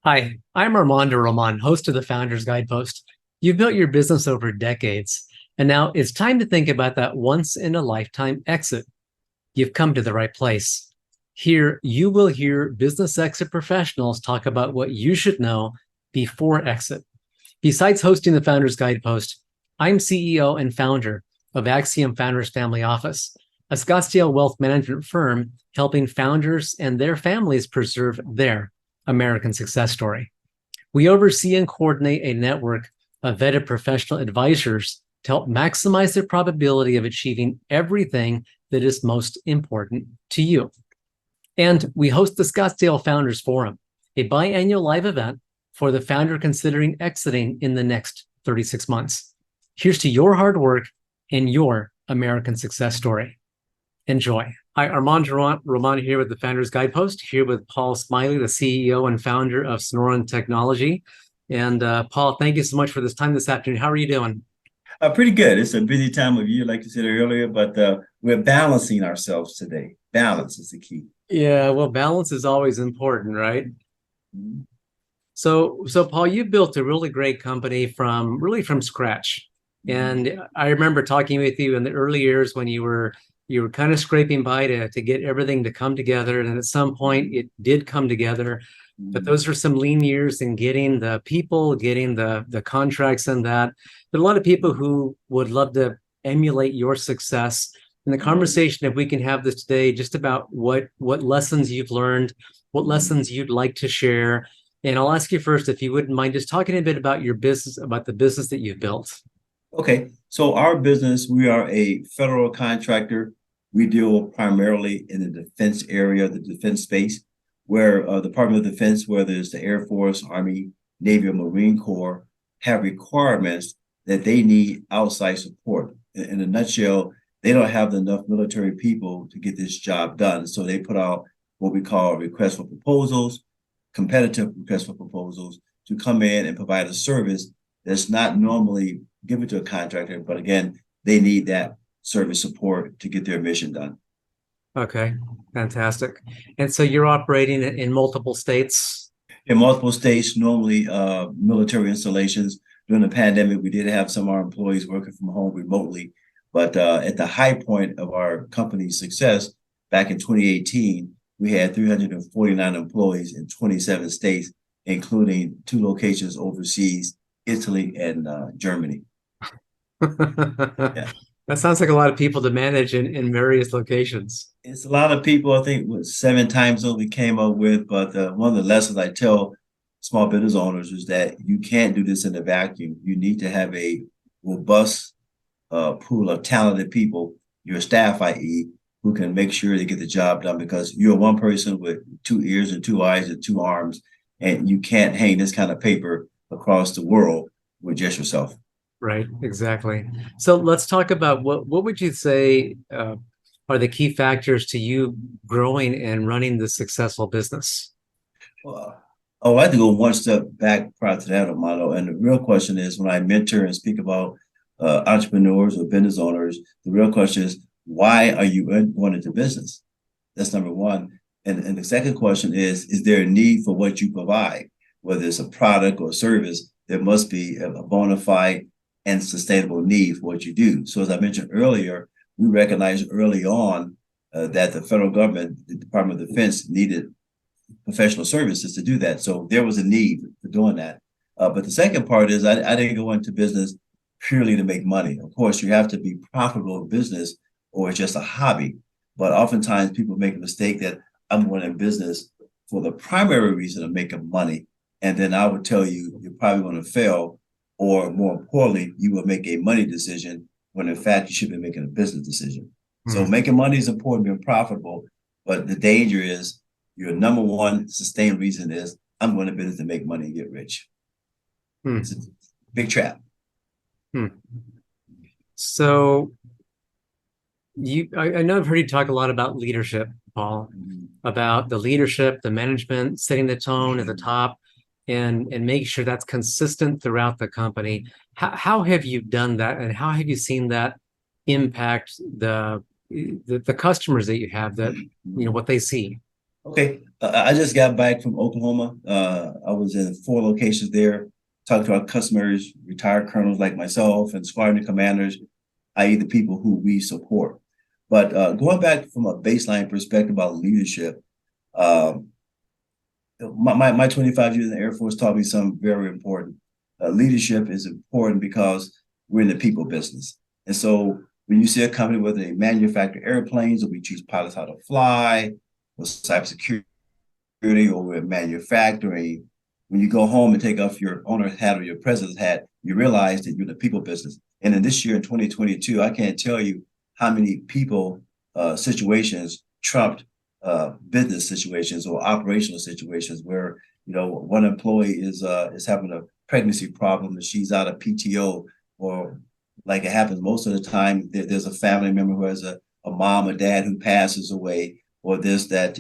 Hi, I'm Armando Roman, host of the Founders Guidepost. You've built your business over decades, and now it's time to think about that once in a lifetime exit. You've come to the right place. Here, you will hear business exit professionals talk about what you should know before exit. Besides hosting the Founders Guidepost, I'm CEO and founder of AXIOM Founders Family Office, a Scottsdale wealth management firm helping founders and their families preserve their American success story. We oversee and coordinate a network of vetted professional advisors to help maximize the probability of achieving everything that is most important to you. And we host the Scottsdale Founders Forum, a biannual live event for the founder considering exiting in the next 36 months. Here's to your hard work and your American success story. Enjoy. Hi, Armando Roman here with the Founders Guidepost, here with Paul Smiley, the CEO and founder of Sonoran Technology. And Paul, thank you so much for this time this afternoon. How are you doing? Pretty good. It's a busy time of year, like you said earlier, but we're balancing ourselves today. Balance is the key. Yeah, well, balance is always important, right? Mhm. So Paul, you built a really great company from scratch. Mhm. And I remember talking with you in the early years when you were kind of scraping by to get everything to come together. And at some point it did come together. But Mhm. those are some lean years in getting the people, getting the contracts and that. There are a lot of people who would love to emulate your success. In the conversation, if we can have this today, just about what lessons you've learned, what Mhm. lessons you'd like to share. And I'll ask you first, if you wouldn't mind just talking a bit about your business, about the business that you've built. Okay, so our business, we are a federal contractor. We deal primarily in the defense area, the defense space, where Department of Defense, whether it's the Air Force, Army, Navy, or Marine Corps, have requirements that they need outside support. In a nutshell, they don't have enough military people to get this job done. So they put out what we call requests for proposals, competitive requests for proposals to come in and provide a service that's not normally given to a contractor, but again, they need that service support to get their mission done. Okay, fantastic. And so you're operating in multiple states. In multiple states, normally military installations. During the pandemic, we did have some of our employees working from home remotely, but at the high point of our company's success back in 2018, we had 349 employees in 27 states, including 2 locations overseas, Italy and Germany. Yeah. That sounds like a lot of people to manage in various locations. It's a lot of people. I think what 7 times we came up with, but one of the lessons I tell small business owners is that you can't do this in a vacuum. You need to have a robust pool of talented people, your staff, i.e., who can make sure they get the job done. Because you're one person with 2 ears and 2 eyes and 2 arms, and you can't hang this kind of paper across the world with just yourself. Right, exactly. So let's talk about what would you say are the key factors to you growing and running the successful business? Well, oh, I have to go one step back prior to that, Amado. And the real question is when I mentor and speak about entrepreneurs or business owners, the real question is, why are you going into business? That's number one. And the second question is there a need for what you provide? Whether it's a product or a service, there must be a bona fide and sustainable need for what you do. So as I mentioned earlier, we recognized early on that the federal government, the Department of Defense, needed professional services to do that. So there was a need for doing that. But the second part is I didn't go into business purely to make money. Of course, you have to be profitable in business or it's just a hobby. But oftentimes people make a mistake that I'm going in business for the primary reason of making money. And then I would tell you, you're probably going to fail. Or more importantly, you will make a money decision when in fact you should be making a business decision. So Hmm. making money is important, being profitable, but the danger is your number one sustained reason is I'm going to business to make money and get rich. It's a Hmm. big trap. Hmm. So I know I've heard you talk a lot about leadership, Paul, about the leadership, the management, setting the tone at the top, and make sure that's consistent throughout the company. How have you done that, and how have you seen that impact the customers that you have, that what they see? Okay, I just got back from Oklahoma. I was in 4 locations there, talked to our customers, retired colonels like myself, and squadron commanders, i.e., the people who we support. But going back from a baseline perspective about leadership, um, my 25 years in the Air Force taught me something very important. Leadership is important because we're in the people business. And so when you see a company, whether they manufacture airplanes or we teach pilots how to fly, or cybersecurity, or with manufacturing, when you go home and take off your owner's hat or your president's hat, you realize that you're in the people business. And in this year, in 2022, I can't tell you how many people situations trumped business situations or operational situations where one employee is having a pregnancy problem and she's out of PTO, or like it happens most of the time, there's a family member who has a mom or dad who passes away, or there's that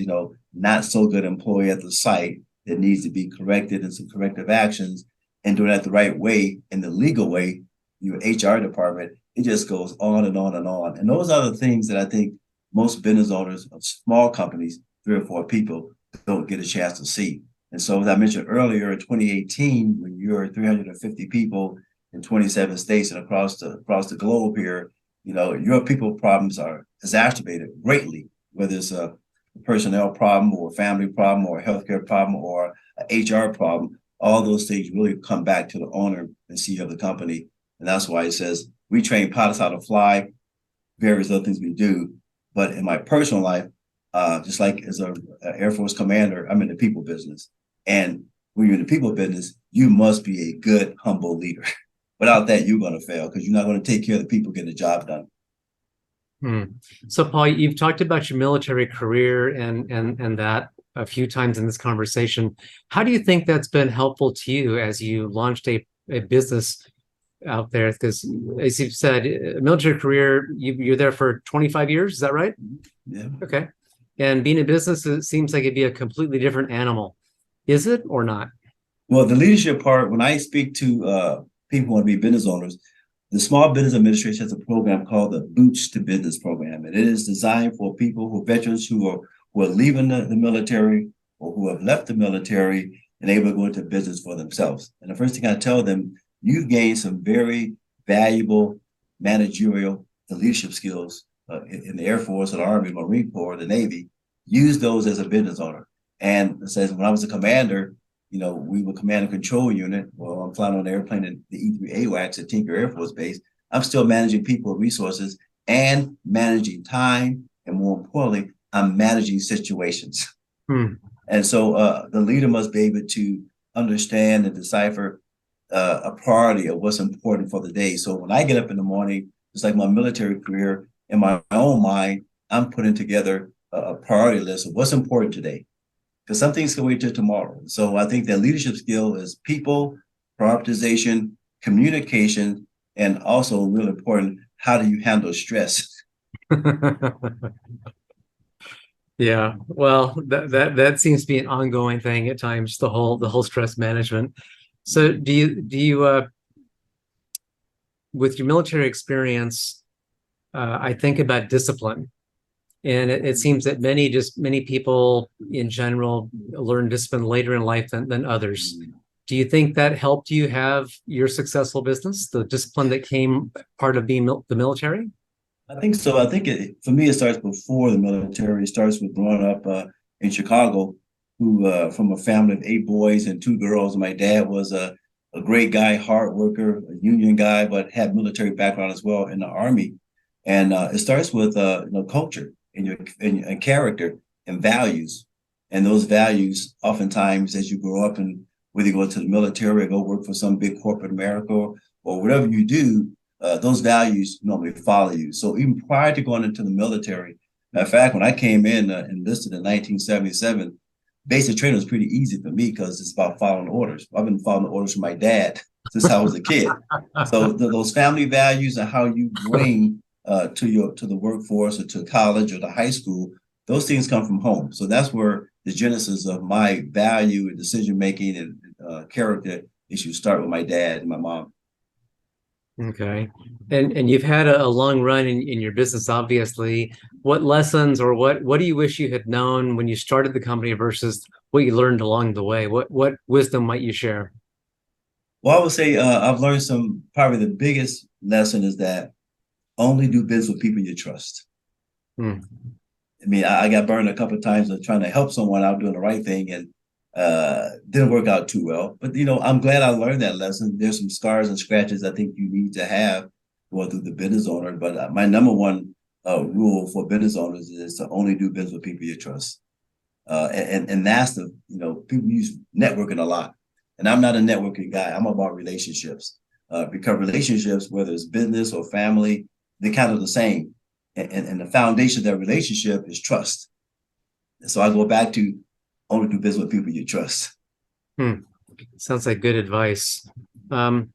not so good employee at the site that needs to be corrected and some corrective actions, and doing that the right way, in the legal way, your HR department. It just goes on and on and on. And those are the things that I think most business owners of small companies, 3 or 4 people, don't get a chance to see. And so, as I mentioned earlier, in 2018, when you're 350 people in 27 states and across the globe here, your people problems are exacerbated greatly, whether it's a personnel problem or a family problem or a healthcare problem or an HR problem. All those things really come back to the owner and CEO of the company. And that's why it says we train pilots how to fly, various other things we do. But in my personal life, just like as a Air Force commander, I'm in the people business. And when you're in the people business, you must be a good, humble leader. Without that, you're going to fail because you're not going to take care of the people getting the job done. Hmm. So, Paul, you've talked about your military career and that a few times in this conversation. How do you think that's been helpful to you as you launched a business out there? Because, as you've said, military career, you're there for 25 years. Is that right? Yeah. Okay. And being in business, it seems like it'd be a completely different animal. Is it or not? Well, the leadership part, when I speak to people who want to be business owners, the Small Business Administration has a program called the Boots to Business program. And it is designed for people veterans who are leaving the military or who have left the military and able to go into business for themselves. And the first thing I tell them, you've gained some very valuable managerial and leadership skills in the Air Force, or the Army, Marine Corps, the Navy. Use those as a business owner. And it says when I was a commander, we were command and control unit. Well, I'm flying on an airplane in the E-3 AWACS at Tinker Air Force Base. I'm still managing people and resources and managing time. And more importantly, I'm managing situations. Hmm. And so the leader must be able to understand and decipher a priority of what's important for the day. So when I get up in the morning, it's like my military career, in my own mind, I'm putting together a priority list of what's important today, because some things can wait till tomorrow. So I think that leadership skill is people, prioritization, communication, and also really important, how do you handle stress? Yeah, well, that seems to be an ongoing thing at times, the whole stress management. So do you with your military experience, I think about discipline. And it seems that many people in general learn discipline later in life than others. Do you think that helped you have your successful business, the discipline that came part of being the military? I think so. I think for me, it starts before the military. It starts with growing up in Chicago, who from a family of 8 boys and 2 girls. My dad was a great guy, hard worker, a union guy, but had military background as well in the Army. And it starts with culture and character and values. And those values, oftentimes, as you grow up and whether you go to the military or go work for some big corporate America or whatever you do, those values normally follow you. So even prior to going into the military, in fact, when I came in enlisted in 1977, basic training was pretty easy for me because it's about following orders. I've been following orders from my dad since I was a kid. So those family values and how you bring to the workforce or to college or to high school, those things come from home. So that's where the genesis of my value and decision making and character issues start with my dad and my mom. Okay. And you've had a long run in your business, obviously. What lessons or what do you wish you had known when you started the company versus what you learned along the way? What wisdom might you share? Well, I would say I've learned probably the biggest lesson is that only do business with people you trust. Hmm. I mean, I got burned a couple of times of trying to help someone out doing the right thing and didn't work out too well. But, I'm glad I learned that lesson. There's some scars and scratches I think you need to have going through the business owner. But my number one rule for business owners is to only do business with people you trust. And that's people use networking a lot. And I'm not a networking guy. I'm about relationships. Because relationships, whether it's business or family, they're kind of the same. And the foundation of that relationship is trust. And so I go back to only do business with people you trust. Hmm. Sounds like good advice. Um,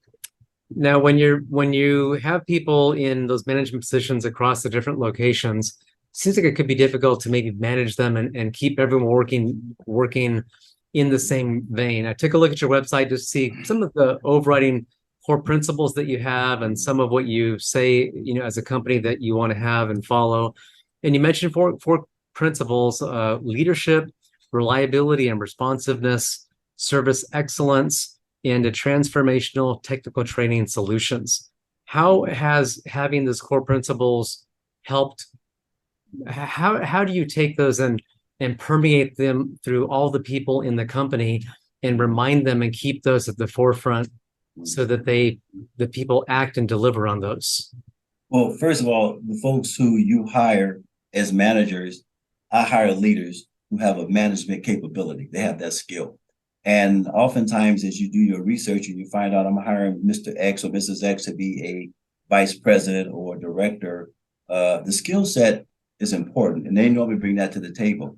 Now, when you have people in those management positions across the different locations, seems like it could be difficult to maybe manage them and keep everyone working in the same vein. I took a look at your website to see some of the overriding core principles that you have and some of what you say, as a company that you want to have and follow. And you mentioned four principles: leadership, reliability and responsiveness, service excellence, and a transformational technical training solutions. How has having those core principles helped? How do you take those and permeate them through all the people in the company and remind them and keep those at the forefront so that the people act and deliver on those? Well, first of all, the folks who you hire as managers, I hire leaders who have a management capability. They have that skill. And oftentimes, as you do your research and you find out I'm hiring Mr. X or Mrs. X to be a vice president or director, the skill set is important. And they normally bring that to the table.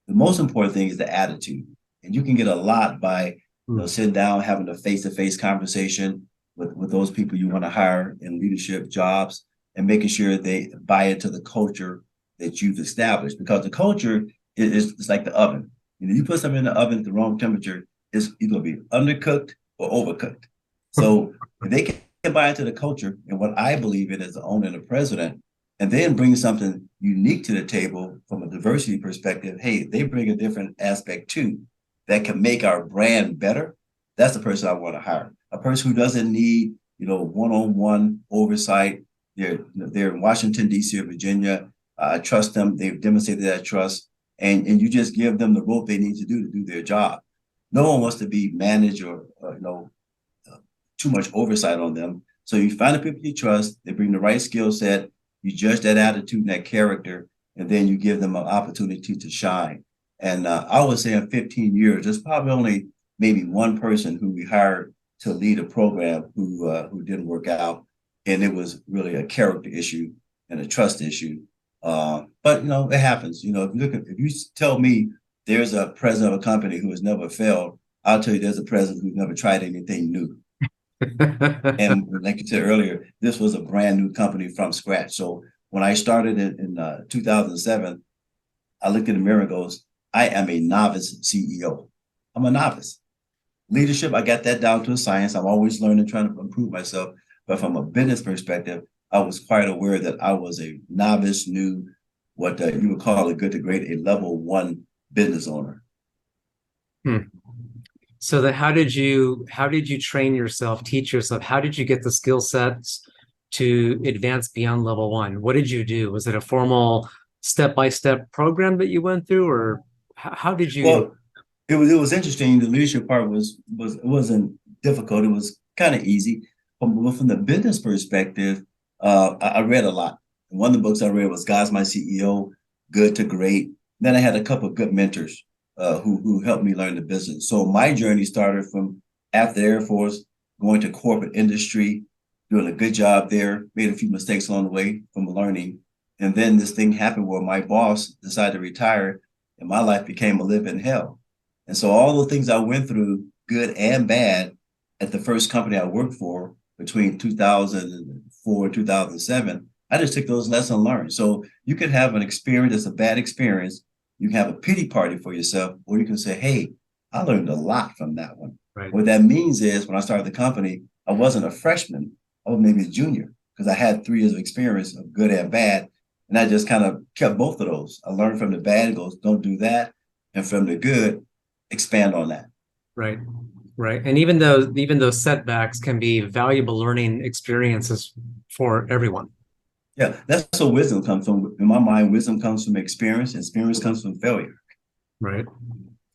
The most important thing is the attitude. And you can get a lot by sitting down, having a face-to-face conversation with those people you want to hire in leadership jobs and making sure they buy into the culture that you've established. Because the culture is like the oven. You put something in the oven at the wrong temperature, it's either be undercooked or overcooked. So if they can buy into the culture and what I believe in as the owner and the president, and then bring something unique to the table from a diversity perspective, hey, they bring a different aspect too that can make our brand better. That's the person I want to hire. A person who doesn't need, one-on-one oversight. They're in Washington, D.C. or Virginia. I trust them. They've demonstrated that trust. And you just give them the rope they need to do their job. No one wants to be managed or too much oversight on them. So you find the people you trust, they bring the right skill set, you judge that attitude and that character, and then you give them an opportunity to shine. And I would say in 15 years, there's probably only maybe one person who we hired to lead a program who didn't work out. And it was really a character issue and a trust issue. But it happens. If you tell me there's a president of a company who has never failed, I'll tell you there's a president who's never tried anything new. And like you said earlier, this was a brand new company from scratch. So when I started in 2007, I looked in the mirror and goes, I am a novice CEO. I'm a novice. Leadership, I got that down to a science. I'm always learning, trying to improve myself. But from a business perspective, I was quite aware that I was a novice, new, what you would call a good to great, a level one business owner. Hmm. So then how did you train yourself, teach yourself? How did you get the skill sets to advance beyond level one? What did you do? Was it a formal step-by-step program that you went through, or how did you? Well, it was interesting. The leadership part it wasn't difficult. It was kind of easy. From the business perspective, I read a lot. One of the books I read was God's My CEO, Good to Great. Then I had a couple of good mentors who helped me learn the business. So my journey started from after the Air Force, going to corporate industry, doing a good job there, made a few mistakes along the way from learning. And then this thing happened where my boss decided to retire and my life became a living hell. And so all the things I went through, good and bad, at the first company I worked for between 2004 and 2007, I just took those lessons learned. So you could have an experience that's a bad experience. You can have a pity party for yourself, or you can say, hey, I learned a lot from that one. Right. What that means is when I started the company, I wasn't a freshman. I was maybe a junior because I had 3 years of experience of good and bad. And I just kind of kept both of those. I learned from the bad and goes, don't do that. And from the good, expand on that. Right. Right. And even those setbacks can be valuable learning experiences for everyone. Yeah, that's where wisdom comes from. In my mind, wisdom comes from experience, experience comes from failure. Right.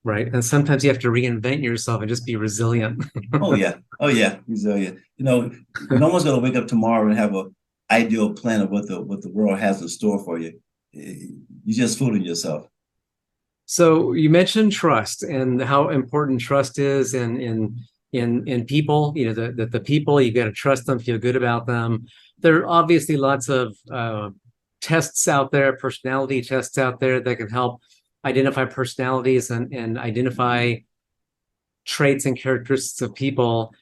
Right. And sometimes you have to reinvent yourself and just be resilient. Oh yeah. Oh yeah. Resilient. No one's gonna wake up tomorrow and have a ideal plan of what the world has in store for you. You're just fooling yourself. So you mentioned trust and how important trust is in people. You know, the people, you got to trust them, feel good about them. There are obviously lots of tests out there, personality tests out there that can help identify personalities and identify traits and characteristics of people.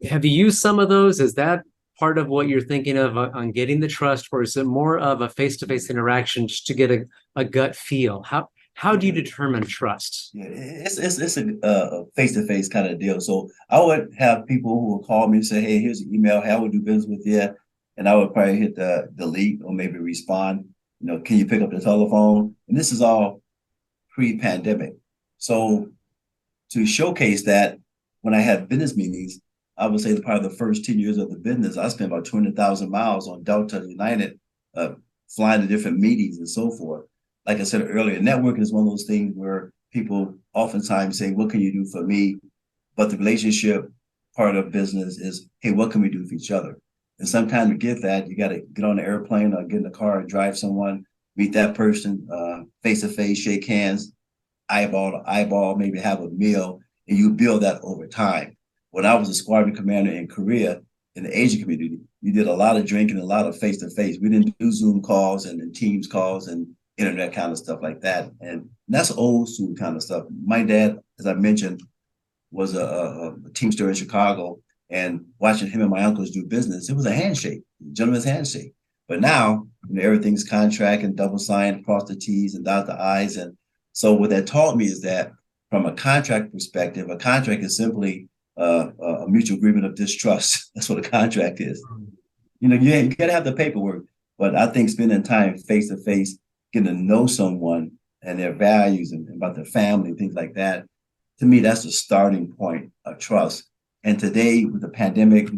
Have you used some of those? Is that part of what you're thinking of on getting the trust, or is it more of a face-to-face interaction just to get a gut feel? How do you determine trust? Yeah, it's a face-to-face kind of deal. So I would have people who would call me and say, "Hey, here's an email. How would do business with you?" And I would probably hit the delete or maybe respond. Can you pick up the telephone? And this is all pre-pandemic. So to showcase that, when I had business meetings, I would say probably the first 10 years of the business, I spent about 200,000 miles on Delta United, flying to different meetings and so forth. Like I said earlier, networking is one of those things where people oftentimes say, what can you do for me? But the relationship part of business is, hey, what can we do for each other? And sometimes to get that, you got to get on the airplane or get in the car and drive someone, meet that person face to face, shake hands, eyeball to eyeball, maybe have a meal, and you build that over time. When I was a squadron commander in Korea, in the Asian community, we did a lot of drinking, a lot of face to face. We didn't do Zoom calls and Teams calls and internet kind of stuff like that. And that's old school kind of stuff. My dad, as I mentioned, was a teamster in Chicago, and watching him and my uncles do business, it was a handshake, gentleman's handshake. But now, everything's contract and double signed, cross the T's and dot the I's. And so what that taught me is that from a contract perspective, a contract is simply a mutual agreement of distrust. That's what a contract is. You gotta have the paperwork, but I think spending time face to face, getting to know someone and their values and about their family, things like that, to me, that's the starting point of trust. And today, with the pandemic,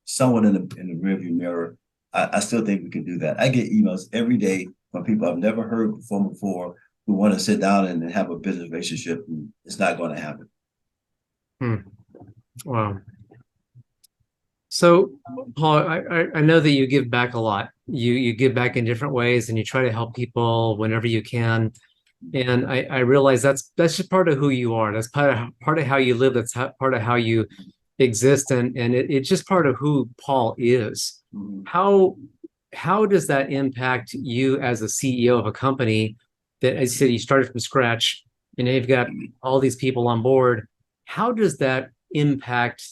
somewhat in the rearview mirror, I still think we can do that. I get emails every day from people I've never heard before who want to sit down and have a business relationship. And it's not going to happen. Wow. So, Paul, I know that you give back a lot. You give back in different ways, and you try to help people whenever you can. And I realize that's just part of who you are. That's part of how you live. That's part of how you exist, and it's just part of who Paul is. Mhm. How does that impact you as a CEO of a company that, as you said, you started from scratch, and now you've got all these people on board? How does that impact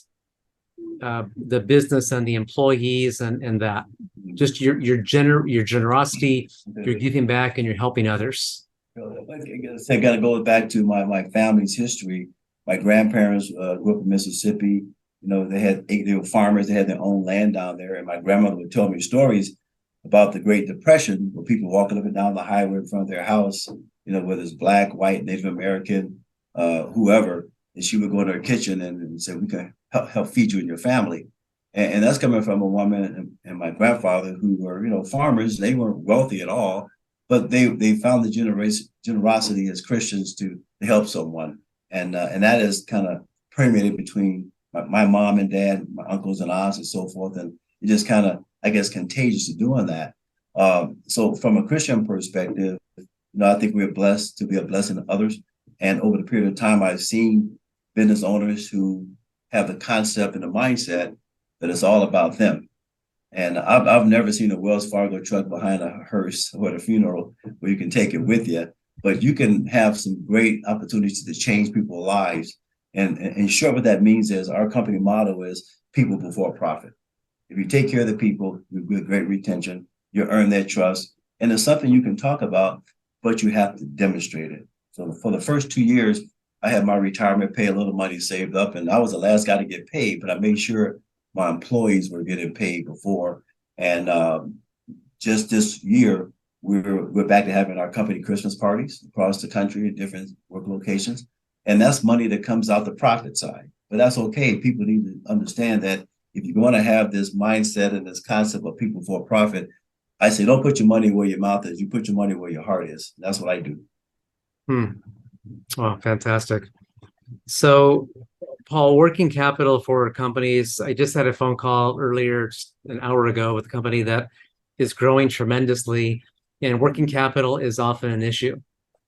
the business and the employees and that just your generosity, you're giving back and you're helping others? I got to go back to my family's history. My grandparents grew up in Mississippi. They were farmers. They had their own land down there, and my grandmother would tell me stories about the Great Depression, where people walking up and down the highway in front of their house, whether it's black, white, Native American, whoever, and she would go in her kitchen and say, "We can help feed you and your family." And that's coming from a woman and my grandfather who were, farmers. They weren't wealthy at all, but they found the generosity as Christians to help someone, and that is kind of permeated between my mom and dad, my uncles and aunts, and so forth, and it just kind of, I guess, contagious to doing that. So from a Christian perspective, I think we're blessed to be a blessing to others, and over the period of time, I've seen business owners who have the concept and the mindset that it's all about them. And I've never seen a Wells Fargo truck behind a hearse or at a funeral where you can take it with you, but you can have some great opportunities to change people's lives. And in short, what that means is our company motto is people before profit. If you take care of the people, you get great retention, you earn their trust, and it's something you can talk about, but you have to demonstrate it. So for the first 2 years, I had my retirement pay, a little money saved up, and I was the last guy to get paid, but I made sure my employees were getting paid before. And just this year, we're back to having our company Christmas parties across the country at different work locations. And that's money that comes out the profit side. But that's okay. People need to understand that if you're going to have this mindset and this concept of people for profit, I say don't put your money where your mouth is. You put your money where your heart is. That's what I do. Oh, fantastic. So, Paul, working capital for companies, I just had a phone call earlier, just an hour ago, with a company that is growing tremendously, and working capital is often an issue.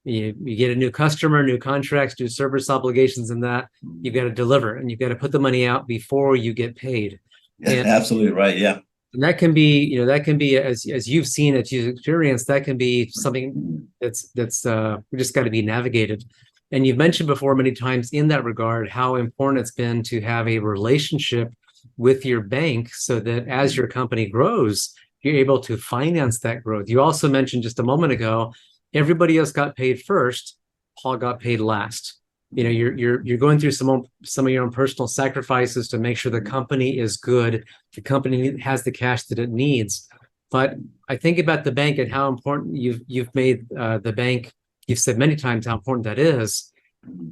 You get a new customer, new contracts, new service obligations, and that you've got to deliver, and you've got to put the money out before you get paid. Yeah, absolutely right. Yeah. And that can be, that can be, as you've seen, as you've experienced, that can be something that's we just got to be navigated. And you've mentioned before many times in that regard how important it's been to have a relationship with your bank so that as your company grows, you're able to finance that growth. You also mentioned just a moment ago, everybody else got paid first, Paul got paid last. You're going through some of your own personal sacrifices to make sure the company is good, the company has the cash that it needs. But I think about the bank and how important you've made the bank. You've said many times how important that is.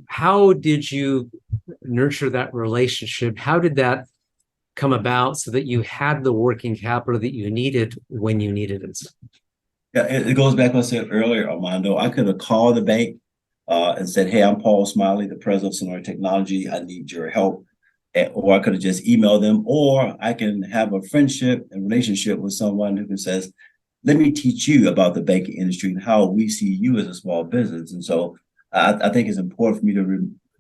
How did you nurture that relationship? How did that come about so that you had the working capital that you needed when you needed it? Yeah, it goes back to what I said earlier, Armando. I could have called the bank and said, "Hey, I'm Paul Smiley, the president of Sonoran Technology. I need your help." Or I could have just emailed them, or I can have a friendship and relationship with someone who says, "Let me teach you about the banking industry and how we see you as a small business." And so I think it's important for me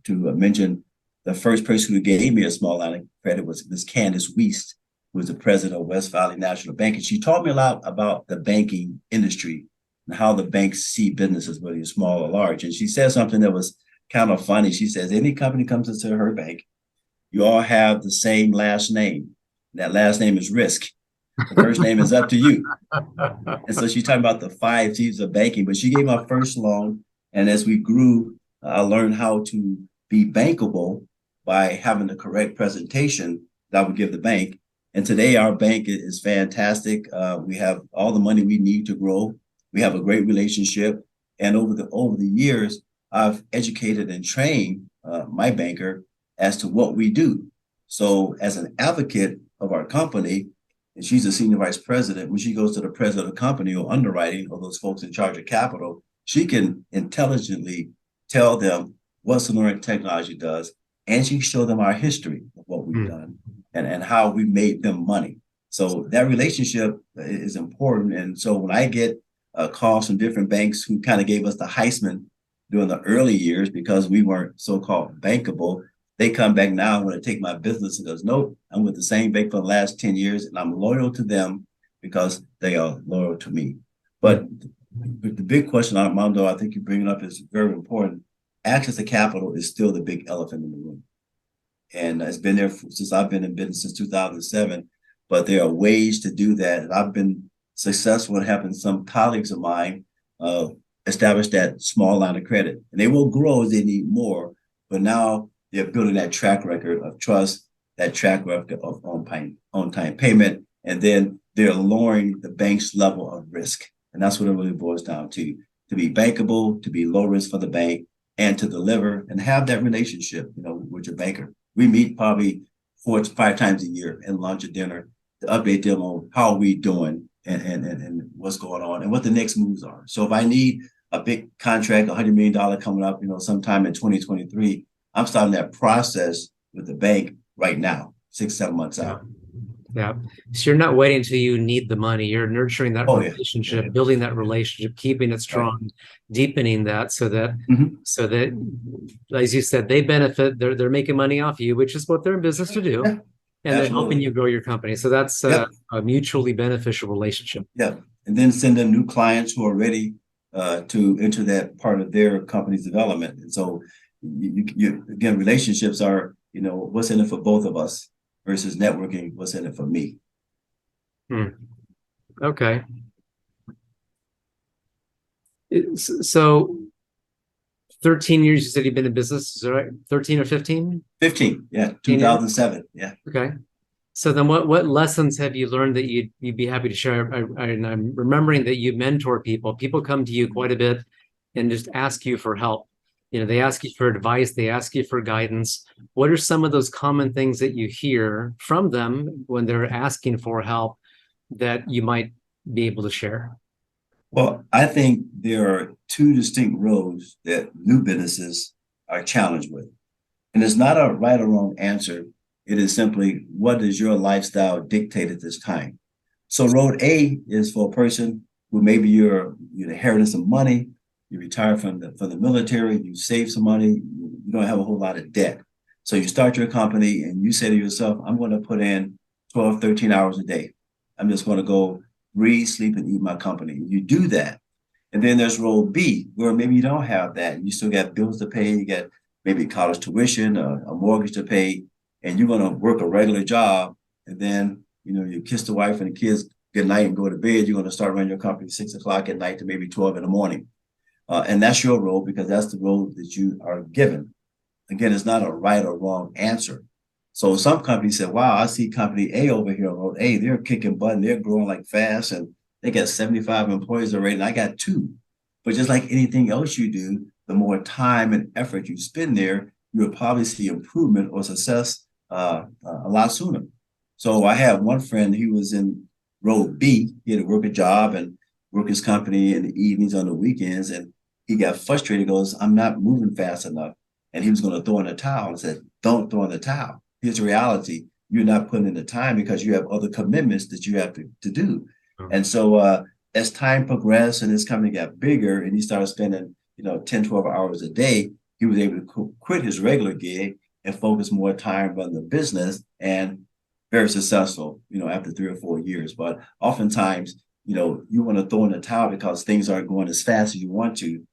to mention the first person who gave me a small line of credit was Ms. Candace Wiest, who was the president of West Valley National Bank. And she taught me a lot about the banking industry and how the banks see businesses, whether you're small or large. And she said something that was kind of funny. She says, any company comes into her bank, you all have the same last name. That last name is Risk. The first name is up to you. And so she's talking about the 5 T's of banking, but she gave my first loan. And as we grew, I learned how to be bankable by having the correct presentation that I would give the bank. And today our bank is fantastic. We have all the money we need to grow. We have a great relationship. And over the years, I've educated and trained my banker as to what we do. So as an advocate of our company, and she's a senior vice president, when she goes to the president of the company or underwriting or those folks in charge of capital, she can intelligently tell them what Sonoran Technology does, and she can show them our history of what we've done and how we made them money. So that relationship is important. And so when I get calls from different banks who kind of gave us the Heisman during the early years because we weren't so-called bankable, they come back now and want to take my business and goes, nope, I'm with the same bank for the last 10 years and I'm loyal to them because they are loyal to me. But the big question, Armando, I think you bring it up is very important. Access to capital is still the big elephant in the room. And it's been there since I've been in business since 2007, but there are ways to do that. And I've been successful in having some colleagues of mine establish that small line of credit. And they will grow as they need more, but now they're building that track record of trust, that track record of on-time payment, and then they're lowering the bank's level of risk. And that's what it really boils down to be bankable, to be low risk for the bank, and to deliver and have that relationship, with your banker. We meet probably 4 to 5 times a year and lunch or dinner to update them on how we doing and what's going on and what the next moves are. So if I need a big contract, $100 million coming up, sometime in 2023, I'm starting that process with the bank right now, 6-7 months out. Yeah. So you're not waiting until you need the money. You're nurturing that relationship, building that relationship, keeping it strong, deepening that so that as you said, they benefit, they're making money off you, which is what they're in business to do. And they're helping you grow your company. So that's a mutually beneficial relationship. Yeah. And then send them new clients who are ready to enter that part of their company's development. And so you again, relationships are, what's in it for both of us versus networking, what's in it for me. Okay. So 13 years, you said you've been in business, is that right? 13 or 15? 15, yeah, 2007, yeah. Okay. So then what lessons have you learned that you'd be happy to share? And I'm remembering that you mentor people. People come to you quite a bit and just ask you for help. They ask you for advice, they ask you for guidance. What are some of those common things that you hear from them when they're asking for help that you might be able to share? Well, I think there are two distinct roads that new businesses are challenged with. And it's not a right or wrong answer. It is simply, what does your lifestyle dictate at this time? So road A is for a person who maybe you're inheriting some money, you retire from the military, you save some money, you don't have a whole lot of debt. So you start your company and you say to yourself, I'm going to put in 12, 13 hours a day. I'm just going to go breathe, sleep, and eat my company. You do that. And then there's road B, where maybe you don't have that. You still got bills to pay, you got maybe college tuition, a mortgage to pay, and you're going to work a regular job. And then, you kiss the wife and the kids good night and go to bed. You're going to start running your company 6 o'clock at night to maybe 12 in the morning. And that's your role because that's the role that you are given. Again, it's not a right or wrong answer. So some companies said, wow, I see company A over here on road A. They're kicking butt and they're growing like fast and they got 75 employees already and I got 2. But just like anything else you do, the more time and effort you spend there, you'll probably see improvement or success a lot sooner. So I have one friend, he was in road B. He had to work a job and work his company in the evenings on the weekends. And he got frustrated, goes, I'm not moving fast enough. And he was going to throw in the towel and said, don't throw in the towel. Here's the reality. You're not putting in the time because you have other commitments that you have to do. And so as time progressed and his company got bigger and he started spending, 10, 12 hours a day, he was able to quit his regular gig and focus more time on the business and very successful, after 3 or 4 years. But oftentimes, you want to throw in the towel because things aren't going as fast as you want to.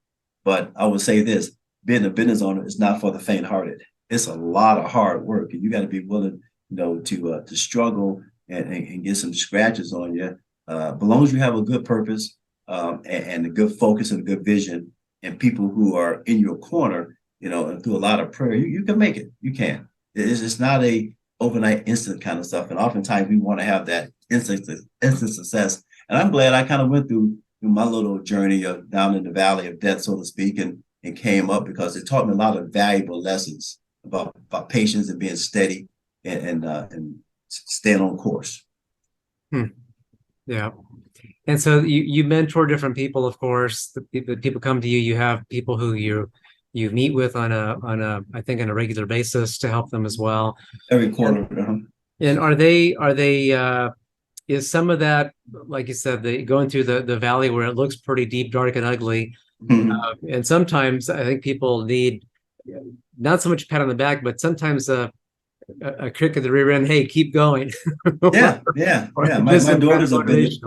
But I would say this, being a business owner is not for the faint-hearted. It's a lot of hard work and you got to be willing, to struggle and get some scratches on you. But as long as you have a good purpose and a good focus and a good vision and people who are in your corner, and through a lot of prayer, you can make it. You can. It's not a overnight instant kind of stuff. And oftentimes we want to have that instant success. And I'm glad I kind of went through my little journey of down in the valley of death, so to speak, and came up because it taught me a lot of valuable lessons about patience and being steady and staying on course. Yeah. And so you mentor different people, of course. The people come to you. You have people who you meet with on a I think on a regular basis to help them as well. Every quarter. And are they is some of that, like you said, they going through the valley where it looks pretty deep, dark, and ugly. And sometimes I think people need not so much a pat on the back, but sometimes a kick at the rear end. Hey, keep going. Yeah. My daughter's a business.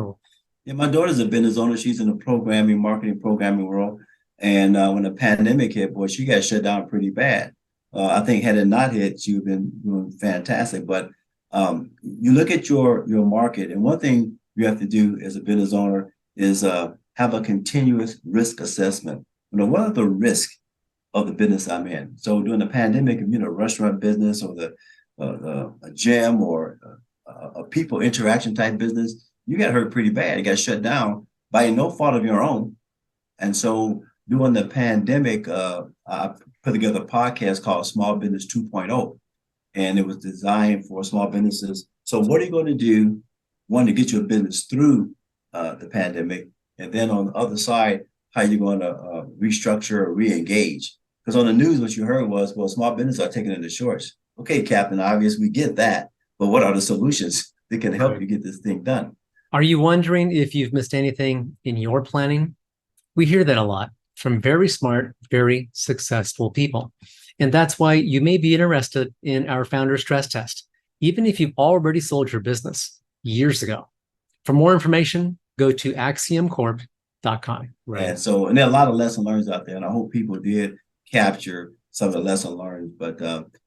Yeah, my daughter's a business owner. She's in the marketing programming world. And when the pandemic hit, boy, she got shut down pretty bad. I think had it not hit, she would have been doing fantastic. But you look at your market, and one thing you have to do as a business owner is have a continuous risk assessment. What are the risks of the business I'm in? So during the pandemic, if you're in a restaurant business or a gym or a people interaction type business, you got hurt pretty bad. It got shut down by no fault of your own. And so during the pandemic, I put together a podcast called Small Business 2.0, and it was designed for small businesses. So what are you going to do, one, to get your business through the pandemic, and then on the other side, how you're going to restructure or re-engage? Because on the news, what you heard was, well, small businesses are taking it to shorts. Okay, Captain, obvious, we get that. But what are the solutions that can help you get this thing done? Are you wondering if you've missed anything in your planning? We hear that a lot from very smart, very successful people. And that's why you may be interested in our founder stress test, even if you've already sold your business years ago. For more information, go to axiomcorp.com. Right. And there are a lot of lesson learned out there, and I hope people did capture some of the lesson learned, but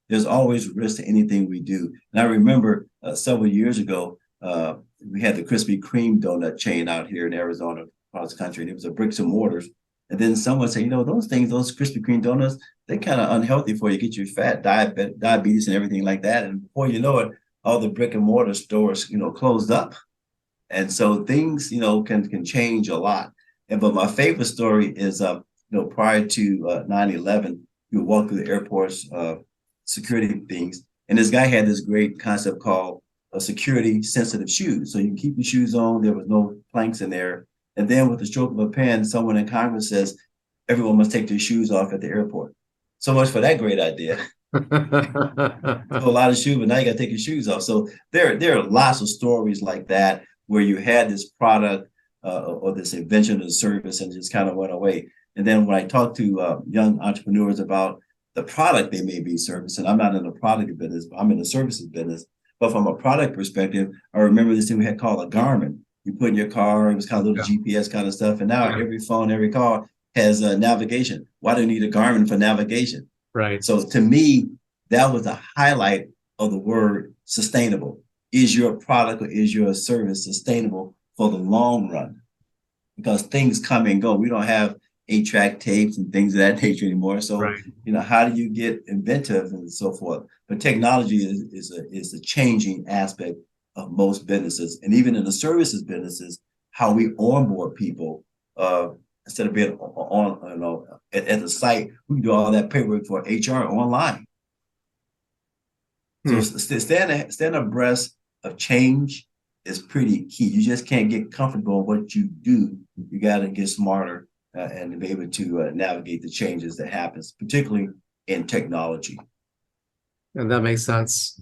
there's always risk to anything we do. And I remember several years ago, we had the Krispy Kreme donut chain out here in Arizona, across the country, and it was a bricks and mortars. And then someone said, those Krispy Kreme donuts, they're kind of unhealthy for you, get you fat, diabetes and everything like that. And before you know it, all the brick and mortar stores, closed up. And so things, can change a lot. But my favorite story is, prior to 9/11, you would walk through the airport's security things, and this guy had this great concept called security sensitive shoes. So you can keep your shoes on. There was no planks in there. And then with the stroke of a pen, someone in Congress says everyone must take their shoes off at the airport. So much for that great idea. A lot of shoes, but now you got to take your shoes off. So there are lots of stories like that where you had this product or this invention or service and it just kind of went away. And then when I talk to young entrepreneurs about the product they may be servicing, I'm not in the product business, but I'm in the services business. But from a product perspective, I remember this thing we had called a Garmin. You put in your car, it was kind of little GPS kind of stuff. And now every phone, every car has navigation. Why do you need a Garmin for navigation? Right. So to me, that was the highlight of the word sustainable. Is your product or is your service sustainable for the long run? Because things come and go. We don't have 8-track tapes and things of that nature anymore. So, how do you get inventive and so forth? But technology is a changing aspect of most businesses. And even in the services businesses, how we onboard people, instead of being at the site, we can do all that paperwork for HR online. So staying abreast of change is pretty key. You just can't get comfortable in what you do. You got to get smarter and be able to navigate the changes that happens, particularly in technology. And that makes sense.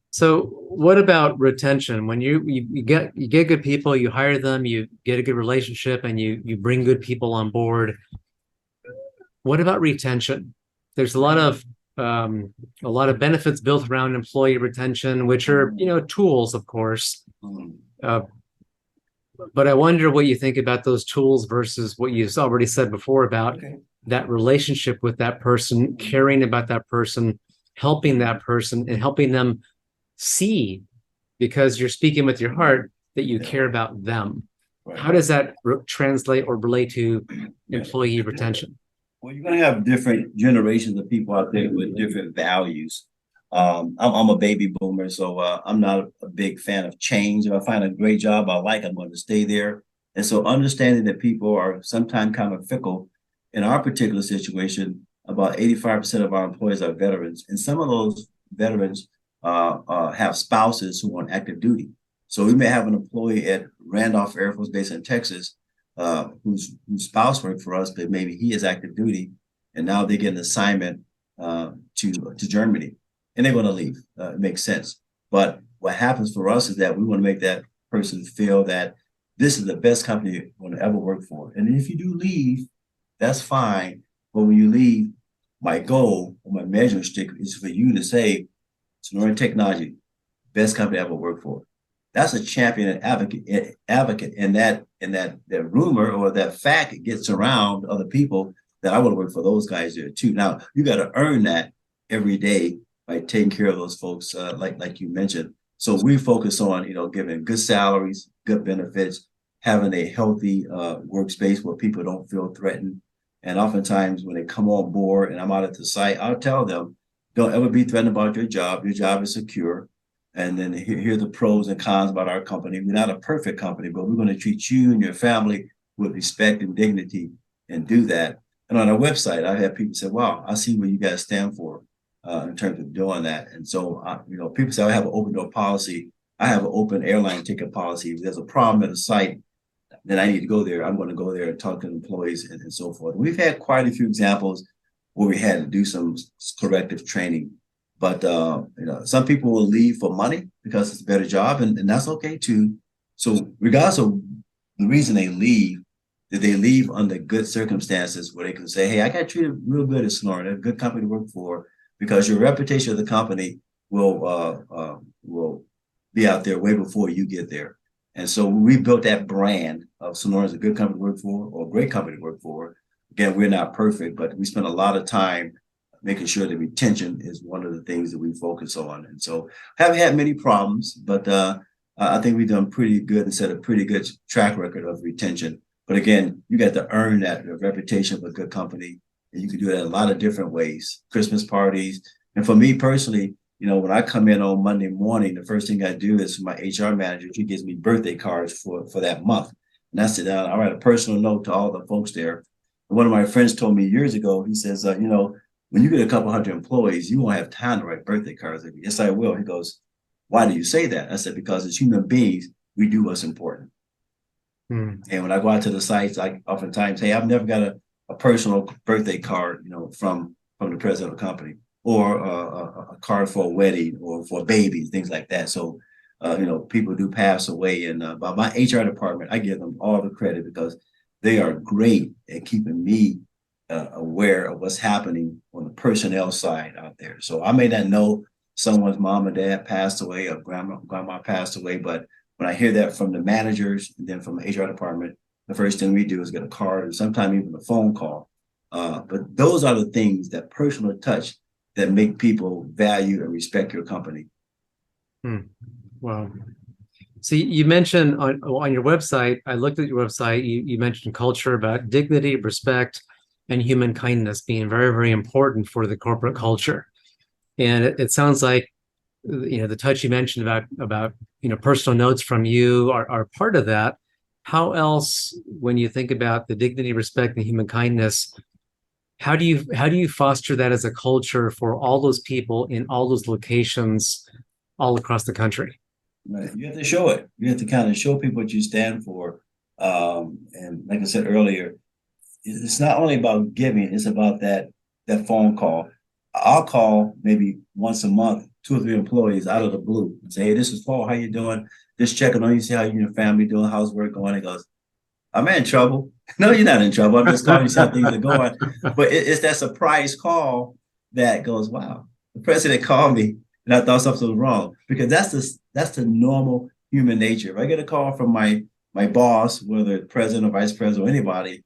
So what about retention? When you get good people, you hire them, you get a good relationship, and you bring good people on board. What about retention? There's a lot of benefits built around employee retention, which are tools, of course. But I wonder what you think about those tools versus what you've already said before about that relationship with that person, caring about that person, helping that person, and helping them see, because you're speaking with your heart, that you care about them. How does that translate or relate to employee retention? Well, you're going to have different generations of people out there with different values. I'm a baby boomer, so I'm not a big fan of change. If I find a great job I like, I'm going to stay there. And so understanding that people are sometimes kind of fickle. In our particular situation, about 85% of our employees are veterans. And some of those veterans have spouses who are on active duty. So we may have an employee at Randolph Air Force Base in Texas whose spouse worked for us, but maybe he is active duty, and now they get an assignment to Germany, and they're going to leave. It makes sense. But what happens for us is that we want to make that person feel that this is the best company you're going to ever work for. And if you do leave, that's fine. But when you leave, my goal or my measuring stick is for you to say, Sonoran Technology, best company I ever worked for. That's a champion and advocate, and that rumor or that fact gets around other people that I would work for those guys there too. Now you got to earn that every day by taking care of those folks, like you mentioned. So we focus on giving good salaries, good benefits, having a healthy workspace where people don't feel threatened. And oftentimes when they come on board and I'm out at the site, I'll tell them, don't ever be threatened about your job. Your job is secure. And then hear the pros and cons about our company. We're not a perfect company, but we're going to treat you and your family with respect and dignity and do that. And on our website, I have people say, wow, I see what you guys stand for in terms of doing that. And so, people say I have an open door policy. I have an open airline ticket policy. If there's a problem at a site, then I need to go there. I'm going to go there and talk to the employees and so forth. We've had quite a few examples where we had to do some corrective training. But some people will leave for money because it's a better job, and that's okay too. So regardless of the reason they leave, that they leave under good circumstances where they can say, hey, I got treated real good at Sonoran, a good company to work for, because your reputation of the company will be out there way before you get there. And so we built that brand of Sonoran as a good company to work for or a great company to work for. Again, we're not perfect, but we spend a lot of time making sure that retention is one of the things that we focus on. And so haven't had many problems, but I think we've done pretty good and set a pretty good track record of retention. But again, you got to earn that reputation of a good company. And you can do that in a lot of different ways, Christmas parties. And for me personally, when I come in on Monday morning, the first thing I do is my HR manager, she gives me birthday cards for that month. And I sit down, I write a personal note to all the folks there. And one of my friends told me years ago, he says, when you get a couple hundred employees, you won't have time to write birthday cards. Yes, I will. He goes, why do you say that? I said, because as human beings, we do what's important. And when I go out to the sites, I oftentimes, hey, I've never got a personal birthday card, from the president of the company, or a card for a wedding or for a baby, things like that. So, people do pass away, and by my HR department, I give them all the credit because they are great at keeping me aware of what's happening on the personnel side out there. So I may not know someone's mom or dad passed away or grandma passed away, but when I hear that from the managers and then from the HR department, the first thing we do is get a card and sometimes even a phone call. But those are the things, that personal touch, that make people value and respect your company. Wow. So you mentioned on your website, I looked at your website, you mentioned culture, about dignity, respect, and human kindness being very, very important for the corporate culture. And it sounds like, the touch you mentioned about personal notes from you are part of that. How else, when you think about the dignity, respect, and human kindness, how do you foster that as a culture for all those people in all those locations all across the country? Right. You have to show it. You have to kind of show people what you stand for. And like I said earlier, it's not only about giving, it's about that phone call. I'll call maybe once a month, 2 or 3 employees out of the blue and say, hey, this is Paul. How you doing? Just checking on you, see how you and your family doing, how's work going? He goes, I'm in trouble. No, you're not in trouble. I'm just calling you, see how things are going. But it's that surprise call that goes, wow, the president called me and I thought something was wrong. Because that's the normal human nature. If I get a call from my boss, whether it's president or vice president or anybody,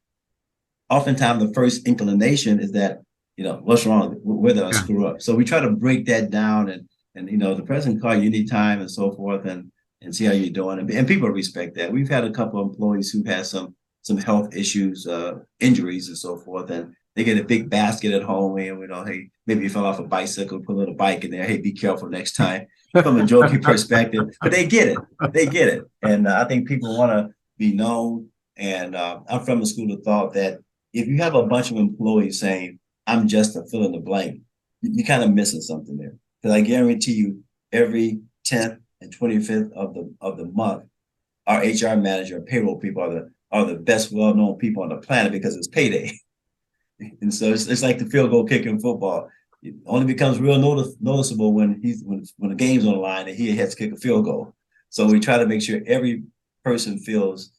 oftentimes the first inclination is that, what's wrong? Where did I screw up? So we try to break that down, and the president call you anytime and so forth, and see how you're doing. And people respect that. We've had a couple of employees who've had some health issues, injuries and so forth, and they get a big basket at home, and hey, maybe you fell off a bicycle, put a little bike in there. Hey, be careful next time, from a joking perspective. But they get it. They get it. And I think people want to be known. And I'm from the school of thought that if you have a bunch of employees saying, I'm just a fill in the blank, you're kind of missing something there. Because I guarantee you, every 10th and 25th of the month, our HR manager and payroll people are the best well-known people on the planet because it's payday. And so it's like the field goal kick in football. It only becomes real noticeable when the game's on the line and he has to kick a field goal. So we try to make sure every person feels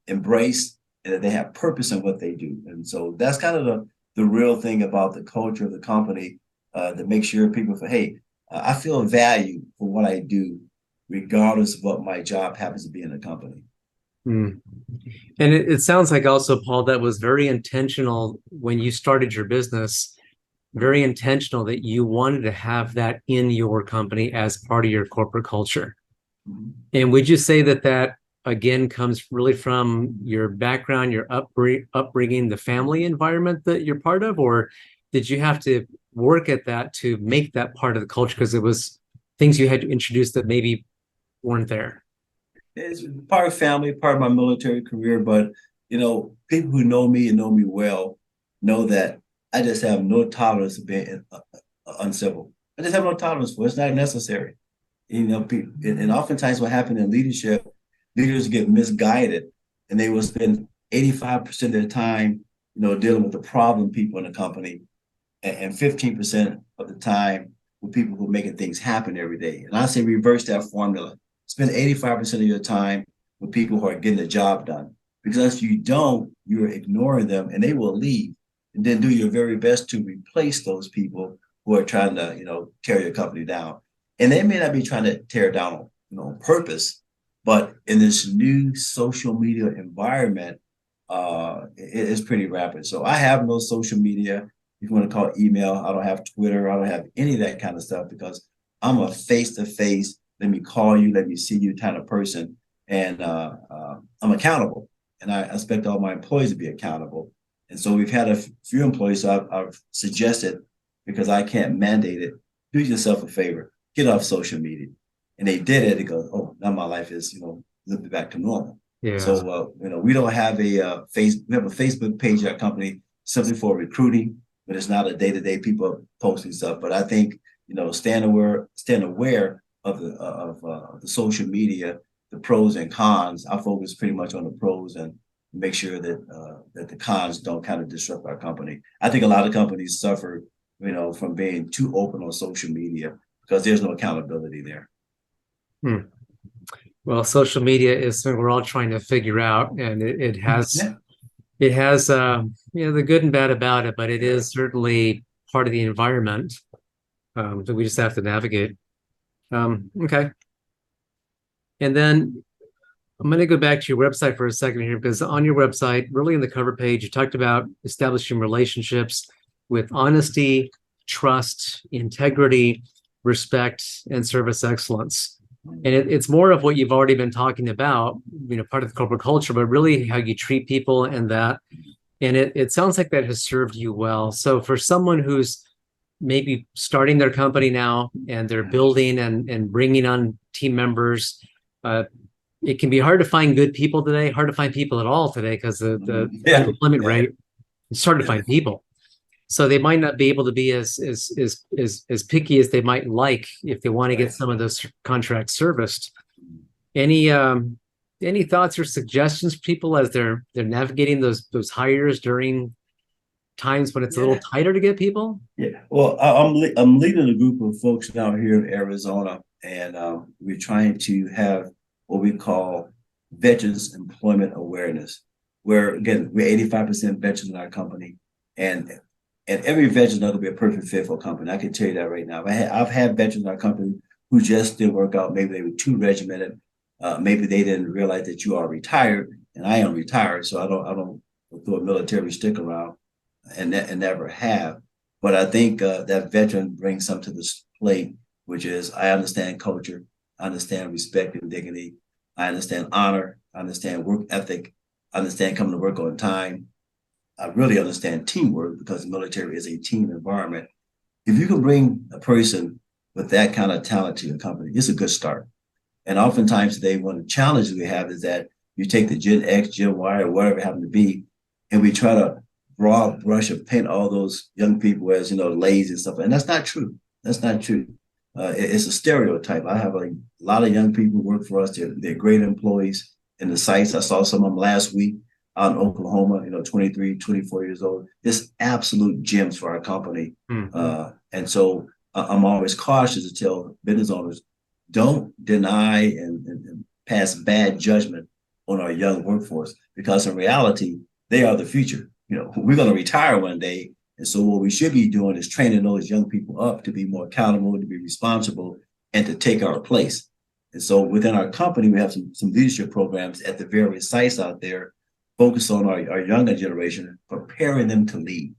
embraced and that they have purpose in what they do. And so that's kind of the real thing about the culture of the company, to make sure people feel, hey, I feel valued for what I do, regardless of what my job happens to be in the company. And it sounds like also, Paul, that was very intentional when you started your business, very intentional that you wanted to have that in your company as part of your corporate culture. And would you say that again comes really from your background, your upbringing, the family environment that you're part of, or did you have to work at that to make that part of the culture because it was things you had to introduce that maybe weren't there? It's part of family, part of my military career, but people who know me and know me well know that I just have no tolerance of being uncivil. I just have no tolerance for it. It's not necessary. And oftentimes what happens in leadership, leaders get misguided and they will spend 85% of their time, dealing with the problem people in the company, and 15% of the time with people who are making things happen every day. And I say reverse that formula. Spend 85% of your time with people who are getting the job done. Because if you don't, you're ignoring them and they will leave. And then do your very best to replace those people who are trying to, tear your company down. And they may not be trying to tear it down on purpose, but in this new social media environment, it's pretty rapid. So I have no social media. If you want to call it email, I don't have Twitter. I don't have any of that kind of stuff because I'm a face-to-face, let me call you, let me see you kind of person. And I'm accountable. And I expect all my employees to be accountable. And so we've had a few employees, so I've suggested, because I can't mandate it, do yourself a favor, get off social media. And they did it. It goes, oh, now my life is, a little bit back to normal. Yeah. So, we don't have we have a Facebook page at our company simply for recruiting, but it's not a day-to-day people posting stuff. But I think, staying aware of the social media, the pros and cons. I focus pretty much on the pros and make sure that the cons don't kind of disrupt our company. I think a lot of companies suffer, from being too open on social media because there's no accountability there. Well, social media is something we're all trying to figure out, and it has the good and bad about it, but it is certainly part of the environment that we just have to navigate. Okay. And then I'm going to go back to your website for a second here, because on your website, really in the cover page, you talked about establishing relationships with honesty, trust, integrity, respect, and service excellence. And it's more of what you've already been talking about, part of the corporate culture, but really how you treat people and that. And it sounds like that has served you well. So for someone who's maybe starting their company now and they're building and bringing on team members, it can be hard to find good people today, hard to find people at all today because the unemployment rate, it's hard to find people. So they might not be able to be as picky as they might like if they want to get some of those contracts serviced. Any thoughts or suggestions for people as they're navigating those hires during times when it's a little tighter to get people? Yeah. Well, I'm leading a group of folks down here in Arizona, and we're trying to have what we call veterans employment awareness, where again we're 85% veterans in our company, and every veteran not gonna be a perfect fit for a company. I can tell you that right now. I've had veterans in our company who just didn't work out. Maybe they were too regimented. Maybe they didn't realize that you are retired, and I am retired, so I don't throw a military stick around, and never have. But I think that veteran brings something to this plate, which is I understand culture, I understand respect and dignity, I understand honor, I understand work ethic, I understand coming to work on time. I really understand teamwork because the military is a team environment. If you can bring a person with that kind of talent to your company, it's a good start. And oftentimes today, one of the challenges we have is that you take the Gen X, Gen Y, or whatever it happens to be, and we try to broad brush or paint all those young people as, lazy and stuff. And that's not true. That's not true. It's a stereotype. I have a lot of young people who work for us. They're great employees in the sites. I saw some of them last week out in Oklahoma, 23, 24 years old. Just absolute gems for our company. And so I'm always cautious to tell business owners, don't deny and pass bad judgment on our young workforce, because in reality, they are the future. We're going to retire one day. And so what we should be doing is training those young people up to be more accountable, to be responsible, and to take our place. And so within our company, we have some leadership programs at the various sites out there, focused on our younger generation, preparing them to lead.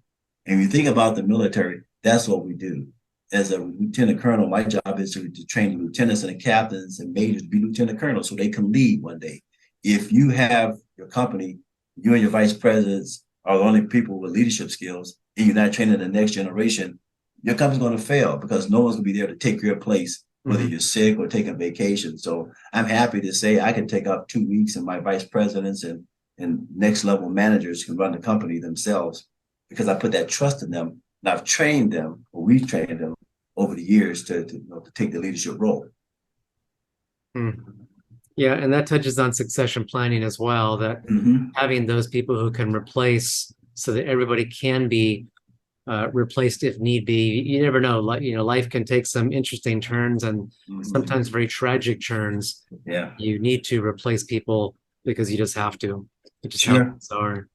And when you think about the military, that's what we do. As a lieutenant colonel, my job is to train the lieutenants and the captains and majors to be lieutenant colonels so they can lead one day. If you have your company, you and your vice presidents are the only people with leadership skills, and you're not training the next generation, your company's going to fail because no one's going to be there to take your place, whether you're sick or taking vacation. So I'm happy to say I can take up 2 weeks, and my vice presidents and next level managers can run the company themselves because I put that trust in them, and I've trained them, or we've trained them over the years to take the leadership role. Yeah, and that touches on succession planning as well, that having those people who can replace so that everybody can be replaced if need be. You never know, life can take some interesting turns and sometimes very tragic turns. Yeah. You need to replace people because you just have to. It's just how things are.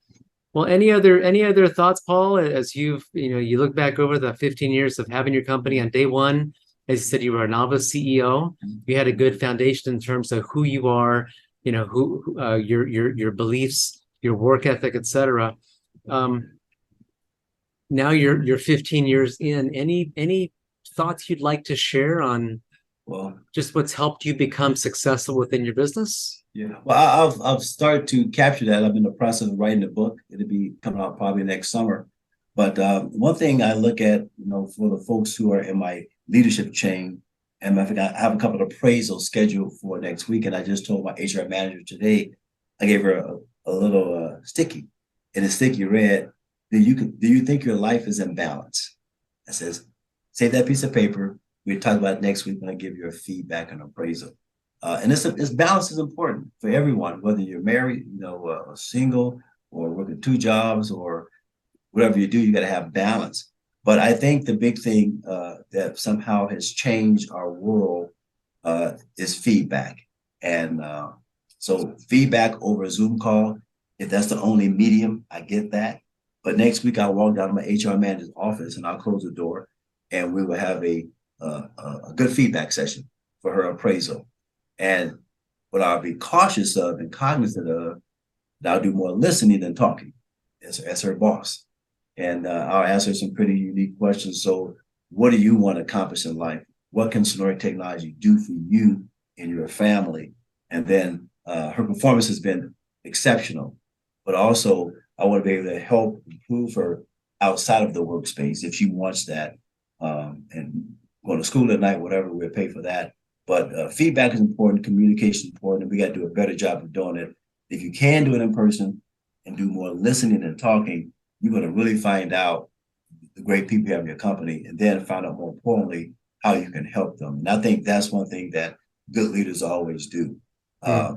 Well, any other thoughts, Paul, as you look back over the 15 years of having your company? On day one, as you said, you were a novice CEO. You had a good foundation in terms of who you are, who your beliefs, your work ethic, etc. Now you're 15 years in. Any thoughts you'd like to share on just what's helped you become successful within your business? Yeah, well, I've started to capture that. I'm in the process of writing a book. It'll be coming out probably next summer. But one thing I look at, for the folks who are in my leadership chain. And I forgot, I have a couple of appraisals scheduled for next week. And I just told my HR manager today, I gave her a little sticky. And the sticky read, do you think your life is in balance? I says, save that piece of paper. We'll talk about it next week when I give you a feedback and appraisal. And this balance is important for everyone, whether you're married, single, or working two jobs, or whatever you do, you got to have balance. But I think the big thing that somehow has changed our world is feedback. And so feedback over a Zoom call, if that's the only medium, I get that. But next week, I'll walk down to my HR manager's office and I'll close the door and we will have a good feedback session for her appraisal. And what I'll be cautious of and cognizant of, that I'll do more listening than talking as her boss. And I'll ask her some pretty unique questions. So what do you want to accomplish in life? What can Sonoran Technology do for you and your family? And then her performance has been exceptional, but also I want to be able to help improve her outside of the workspace if she wants that. And go to school at night, whatever, we'll pay for that. But feedback is important, communication is important, and we got to do a better job of doing it. If you can do it in person and do more listening and talking, you're going to really find out the great people you have in your company, and then find out, more importantly, how you can help them. And I think that's one thing that good leaders always do. I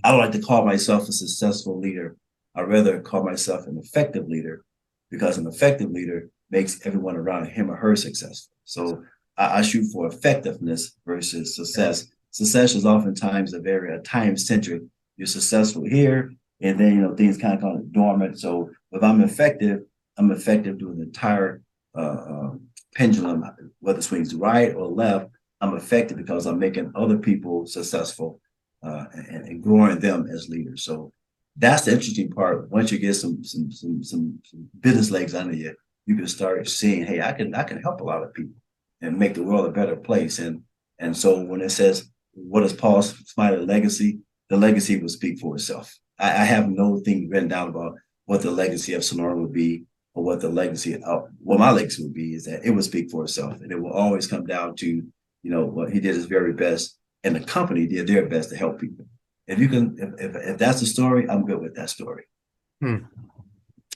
don't like to call myself a successful leader. I'd rather call myself an effective leader, because an effective leader makes everyone around him or her successful. So I shoot for effectiveness versus success. Success is oftentimes a very time-centric. You're successful here, and then things kind of dormant. So if I'm effective doing the entire pendulum, whether it swings right or left. I'm effective because I'm making other people successful and growing them as leaders. So that's the interesting part. Once you get some business legs under you, you can start seeing, hey, I can help a lot of people and make the world a better place. And so when it says, what is Paul Smiley legacy? The legacy will speak for itself. I have no thing written down about what the legacy of Sonoran would be, or what the legacy of what my legacy would be. Is that it will speak for itself, and it will always come down to what he did his very best, and the company did their best to help people. If you can, if that's the story, I'm good with that story.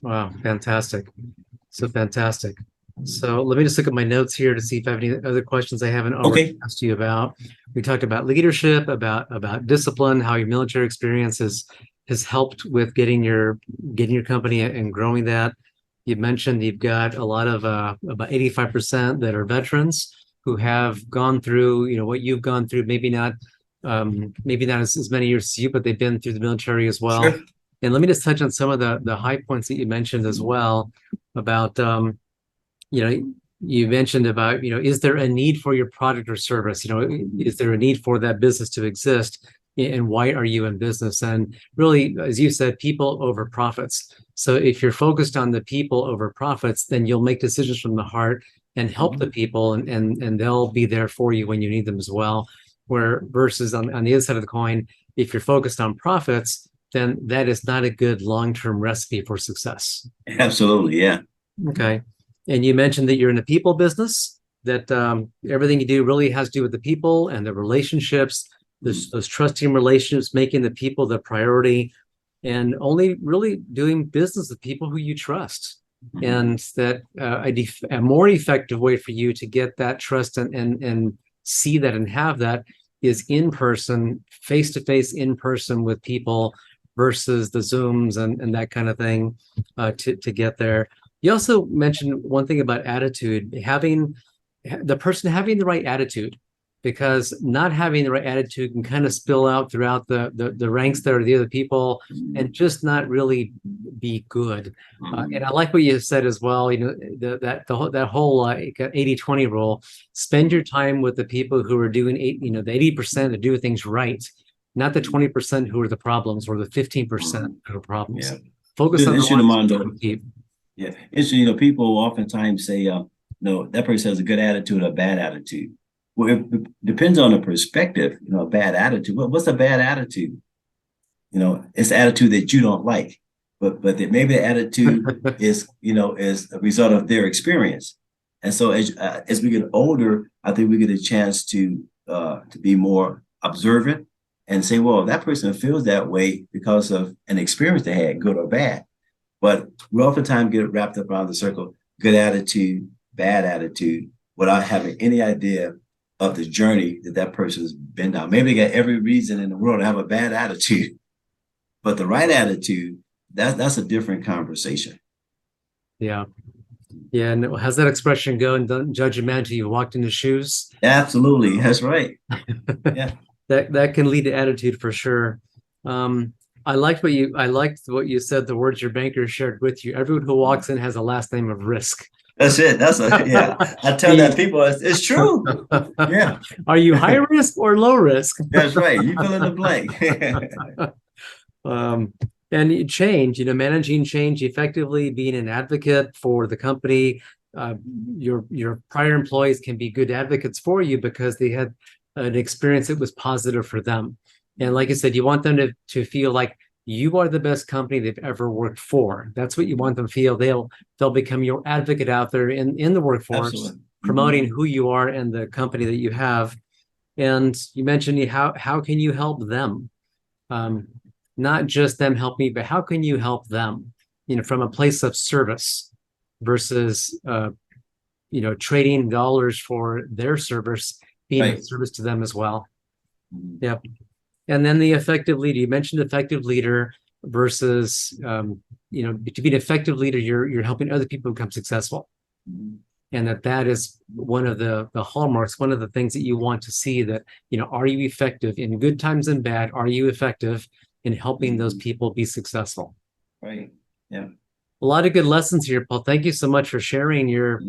Wow, fantastic! So fantastic. So let me just look at my notes here to see if I have any other questions I haven't already asked you about. We talked about leadership, about discipline, how your military experience has helped with getting your company and growing that. You mentioned you've got a lot of about 85% that are veterans who have gone through what you've gone through. Maybe not as many years as you, but they've been through the military as well. Sure. And let me just touch on some of the high points that you mentioned as well about you mentioned about is there a need for your product or service? Is there a need for that business to exist? And why are you in business? And really, as you said, people over profits. So if you're focused on the people over profits, then you'll make decisions from the heart and help the people, and they'll be there for you when you need them as well. Where versus on the other side of the coin, if you're focused on profits, then that is not a good long-term recipe for success. Absolutely, yeah. Okay. And you mentioned that you're in a people business, that everything you do really has to do with the people and the relationships, those trusting relationships, making the people the priority, and only really doing business with people who you trust. And that a more effective way for you to get that trust and see that and have that is in person, face-to-face in person with people versus the Zooms and that kind of thing to get there. You also mentioned one thing about attitude, having the person having the right attitude, because not having the right attitude can kind of spill out throughout the ranks there of the other people and just not really be good. And I like what you said as well, that whole 80-20 rule. Spend your time with the people who are doing the 80% that do things right, not the 20% who are the problems, or the 15% who are problems. Yeah. Focus on the ones who keep. Yeah, it's people oftentimes say, that person has a good attitude or a bad attitude. Well, it depends on the perspective. A bad attitude. What's a bad attitude? It's the attitude that you don't like, but maybe the attitude is a result of their experience. And so as we get older, I think we get a chance to be more observant and say, well, that person feels that way because of an experience they had, good or bad. But we oftentimes get wrapped up around the circle, good attitude, bad attitude, without having any idea of the journey that person's been down. Maybe they got every reason in the world to have a bad attitude, but the right attitude, that's a different conversation. Yeah. Yeah. And how's that expression go? And don't judge a man until you walked in his shoes. Absolutely. That's right. Yeah. That can lead to attitude for sure. I liked what you said, the words your banker shared with you. Everyone who walks in has a last name of risk. That's it. Yeah. I tell that people, it's true. Yeah. Are you high risk or low risk? That's right. You fill in the blank. And change, managing change effectively, being an advocate for the company. Your prior employees can be good advocates for you because they had an experience that was positive for them. And like I said, you want them to feel like you are the best company they've ever worked for. That's what you want them to feel. They'll become your advocate out there in the workforce. Absolutely. Promoting who you are and the company that you have. And you mentioned how can you help them? Not just them help me, but how can you help them? From a place of service versus trading dollars for their service, being of service to them as well. Yep. And then the effective leader. You mentioned effective leader versus to be an effective leader, you're helping other people become successful. And that is one of the hallmarks, one of the things that you want to see, that, are you effective in good times and bad? Are you effective in helping those people be successful? Right. Yeah. A lot of good lessons here, Paul. Thank you so much for sharing your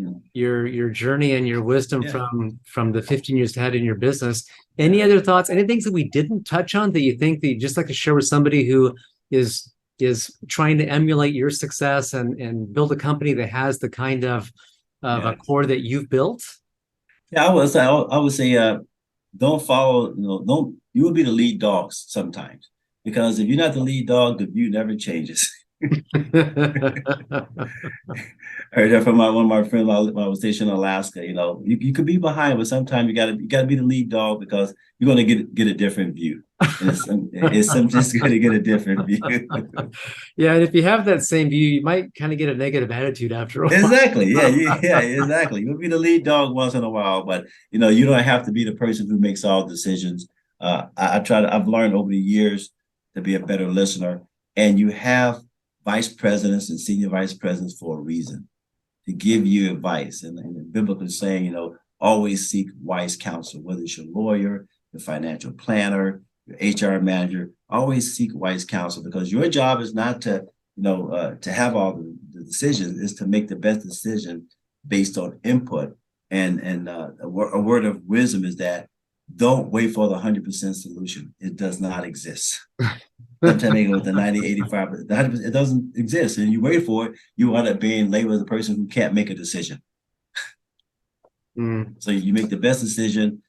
journey and your wisdom from the 15 years ahead in your business. Any other thoughts? Any things that we didn't touch on that you think that you'd just like to share with somebody who is trying to emulate your success and build a company that has the kind of a core that you've built? Yeah, I would say don't follow. You will be the lead dog sometimes, because if you're not the lead dog, the view never changes. I heard that from one of my friends when I was stationed in Alaska. You could be behind, but sometimes you gotta be the lead dog, because you're gonna get a different view. And it's just gonna get a different view. Yeah, and if you have that same view, you might kind of get a negative attitude after a while. Exactly. Yeah, exactly. You'll be the lead dog once in a while, but you don't have to be the person who makes all decisions. I've learned over the years to be a better listener, and you have vice presidents and senior vice presidents for a reason, to give you advice. And the biblical saying, always seek wise counsel, whether it's your lawyer, your financial planner, your HR manager, always seek wise counsel, because your job is not to have all the decisions, is to make the best decision based on input. And a word of wisdom is that don't wait for the 100% solution. It does not exist. Sometimes they go with the 90, 85, but the 100%, it doesn't exist. And you wait for it, you end up being labeled as a person who can't make a decision. So you make the best decision,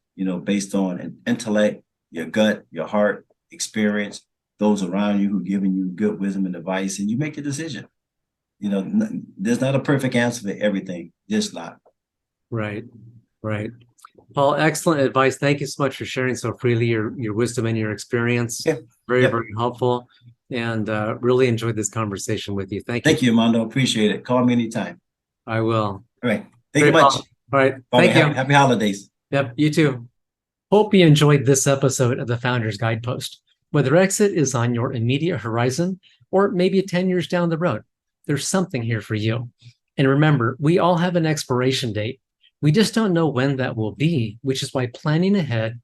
based on an intellect, your gut, your heart, experience, those around you who are giving you good wisdom and advice, and you make the decision. There's not a perfect answer for everything, just not. Right. Paul, excellent advice. Thank you so much for sharing so freely your wisdom and your experience. Yeah. Very helpful, and really enjoyed this conversation with you. Thank you. Thank you, Armando. Appreciate it. Call me anytime. I will. All right. Thank you much. All right. Thank you. Happy holidays. Yep. You too. Hope you enjoyed this episode of the Founder's Guidepost. Whether exit is on your immediate horizon or maybe 10 years down the road, there's something here for you. And remember, we all have an expiration date. We just don't know when that will be, which is why planning ahead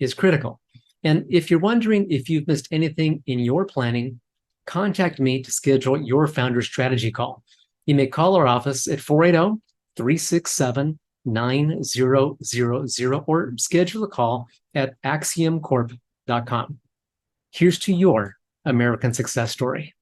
is critical. And if you're wondering if you've missed anything in your planning, contact me to schedule your founder strategy call. You may call our office at 480-367-9000 or schedule a call at axiomcorp.com. Here's to your American success story.